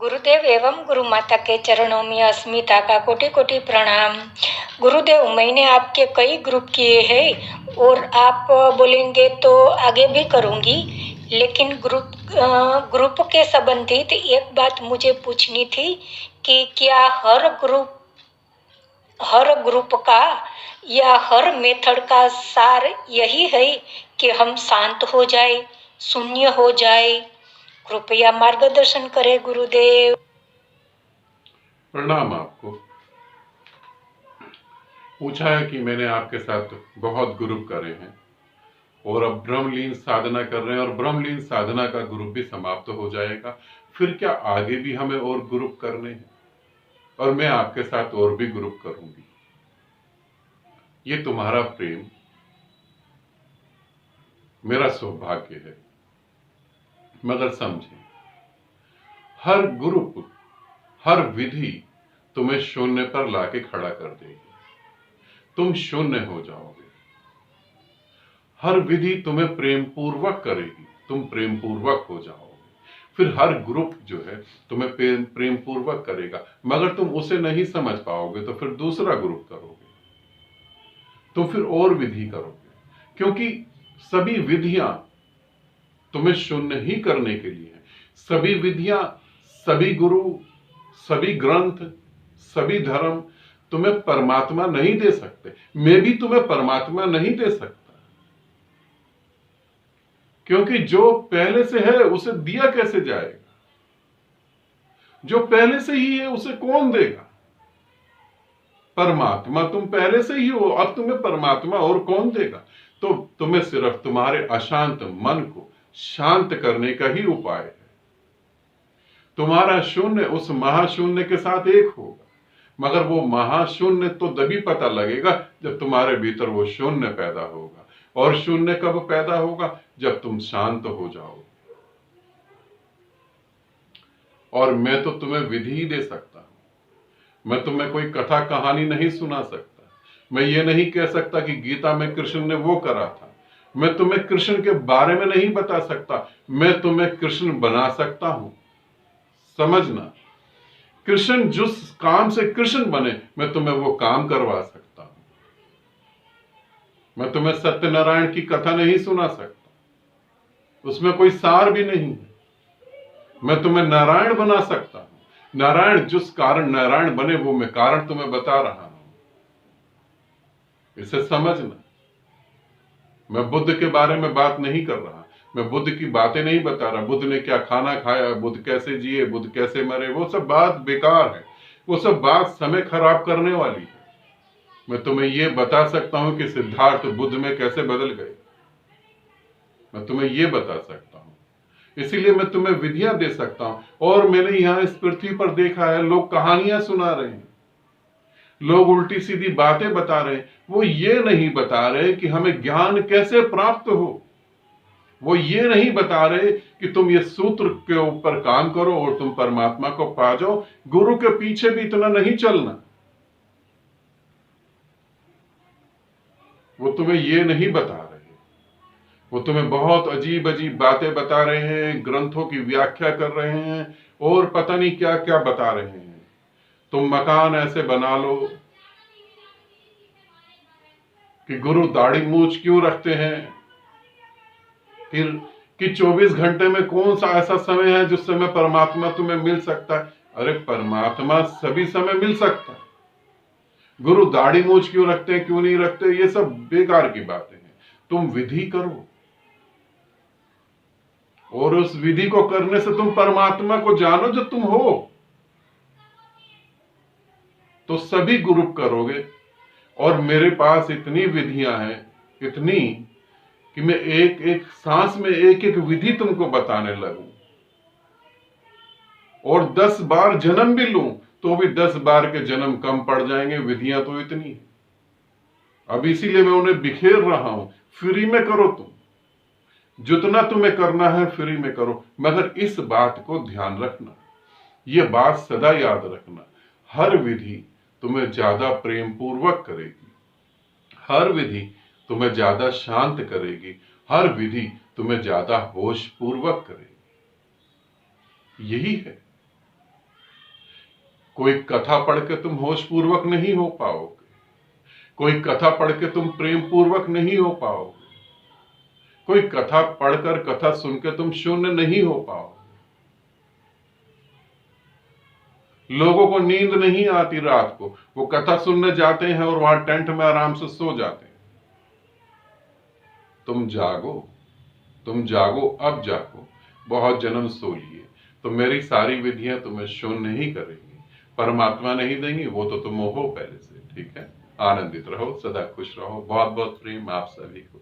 गुरुदेव एवं गुरु माता के चरणों में अस्मिता का कोटि कोटि प्रणाम। गुरुदेव, मैंने आपके कई ग्रुप किए हैं और आप बोलेंगे तो आगे भी करूंगी, लेकिन ग्रुप के संबंधित एक बात मुझे पूछनी थी कि क्या हर ग्रुप का या हर मेथड का सार यही है कि हम शांत हो जाए, शून्य हो जाए? कृपया मार्गदर्शन करें गुरुदेव। प्रणाम। आपको पूछा है कि मैंने आपके साथ बहुत ग्रुप करे हैं और अब ब्रह्मलीन साधना कर रहे हैं और ब्रह्मलीन साधना का ग्रुप भी समाप्त हो जाएगा। फिर क्या आगे भी हमें और ग्रुप करने हैं? और मैं आपके साथ और भी ग्रुप करूंगी। ये तुम्हारा प्रेम मेरा सौभाग्य है। मगर समझे, हर ग्रुप, हर विधि तुम्हें शून्य पर लाके खड़ा कर देगी। तुम शून्य हो जाओगे। हर विधि तुम्हें प्रेम पूर्वक करेगी, तुम प्रेम पूर्वक हो जाओगे। फिर हर ग्रुप जो है तुम्हें प्रेम पूर्वक करेगा, मगर तुम उसे नहीं समझ पाओगे तो फिर दूसरा ग्रुप करोगे, तुम फिर और विधि करोगे, क्योंकि सभी विधियां तुम्हें शून्य ही करने के लिए है। सभी विधियां, सभी गुरु, सभी ग्रंथ, सभी धर्म तुम्हें परमात्मा नहीं दे सकते। मैं भी तुम्हें परमात्मा नहीं दे सकता, क्योंकि जो पहले से है उसे दिया कैसे जाएगा? जो पहले से ही है उसे कौन देगा? परमात्मा तुम पहले से ही हो, अब तुम्हें परमात्मा और कौन देगा? तो तुम्हें सिर्फ तुम्हारे अशांत मन को शांत करने का ही उपाय है। तुम्हारा शून्य उस महाशून्य के साथ एक होगा, मगर वो महाशून्य तो तभी पता लगेगा जब तुम्हारे भीतर वो शून्य पैदा होगा। और शून्य कब पैदा होगा? जब तुम शांत हो जाओ। और मैं तो तुम्हें विधि ही दे सकता हूं। मैं तुम्हें कोई कथा कहानी नहीं सुना सकता। मैं ये नहीं कह सकता कि गीता में कृष्ण ने वो करा था। मैं तुम्हें कृष्ण के बारे में नहीं बता सकता। मैं तुम्हें कृष्ण बना सकता हूं। समझना, कृष्ण जिस काम से कृष्ण बने, मैं तुम्हें वो काम करवा सकता हूं। मैं तुम्हें सत्यनारायण की कथा नहीं सुना सकता, उसमें कोई सार भी नहीं है। मैं तुम्हें नारायण बना सकता हूं। नारायण जिस कारण नारायण बने वो मैं कारण तुम्हें बता रहा हूं। इसे समझना। मैं बुद्ध के बारे में बात नहीं कर रहा, मैं बुद्ध की बातें नहीं बता रहा। बुद्ध ने क्या खाना खाया, बुद्ध कैसे जिए, बुद्ध कैसे मरे, वो सब बात बेकार है। वो सब बात समय खराब करने वाली है। मैं तुम्हें ये बता सकता हूं कि सिद्धार्थ बुद्ध में कैसे बदल गए। मैं तुम्हें ये बता सकता हूं, इसीलिए मैं तुम्हें विधियां दे सकता हूं। और मैंने यहां इस पृथ्वी पर देखा है, लोग कहानियां सुना रहे हैं, लोग उल्टी सीधी बातें बता रहे हैं। वो ये नहीं बता रहे कि हमें ज्ञान कैसे प्राप्त हो। वो ये नहीं बता रहे कि तुम ये सूत्र के ऊपर काम करो और तुम परमात्मा को पा जाओ। गुरु के पीछे भी इतना नहीं चलना। वो तुम्हें ये नहीं बता रहे। वो तुम्हें बहुत अजीब अजीब बातें बता रहे हैं, ग्रंथों की व्याख्या कर रहे हैं और पता नहीं क्या क्या बता रहे हैं। तुम मकान ऐसे बना लो कि गुरु दाढ़ी मूछ क्यों रखते हैं, फिर कि 24 घंटे में कौन सा ऐसा समय है जिस समय परमात्मा तुम्हें मिल सकता है। अरे परमात्मा सभी समय मिल सकता है। गुरु दाढ़ी मूछ क्यों रखते हैं, क्यों नहीं रखते, ये सब बेकार की बातें हैं। तुम विधि करो और उस विधि को करने से तुम परमात्मा को जानो जो तुम हो। तो सभी ग्रुप करोगे। और मेरे पास इतनी विधियां हैं, इतनी, कि मैं एक एक सांस में एक एक विधि तुमको बताने लगूं। और 10 बार जन्म भी लूं तो भी 10 बार के जन्म कम पड़ जाएंगे। विधियां तो इतनी है। अब इसीलिए मैं उन्हें बिखेर रहा हूं। फ्री में करो, तुम जितना तुम्हें करना है फ्री में करो, मगर इस बात को ध्यान रखना, यह बात सदा याद रखना, हर विधि तुम्हें ज्यादा प्रेम पूर्वक करेगी, हर विधि तुम्हें ज्यादा शांत करेगी, हर विधि तुम्हें ज्यादा होश पूर्वक करेगी। यही है। कोई कथा पढ़ के तुम होश पूर्वक नहीं हो पाओगे, कोई कथा पढ़ के तुम प्रेम पूर्वक नहीं हो पाओगे, कोई कथा पढ़कर कथा सुन के तुम शून्य नहीं हो पाओगे। लोगों को नींद नहीं आती रात को, वो कथा सुनने जाते हैं और वहां टेंट में आराम से सो जाते हैं। तुम जागो, तुम जागो, अब जागो, बहुत जन्म सो लिए। तो मेरी सारी विधियां तुम्हें शून्य नहीं करेंगी, परमात्मा नहीं देंगी, वो तो तुम हो पहले से। ठीक है, आनंदित रहो, सदा खुश रहो। बहुत बहुत प्रेम आप सभी को।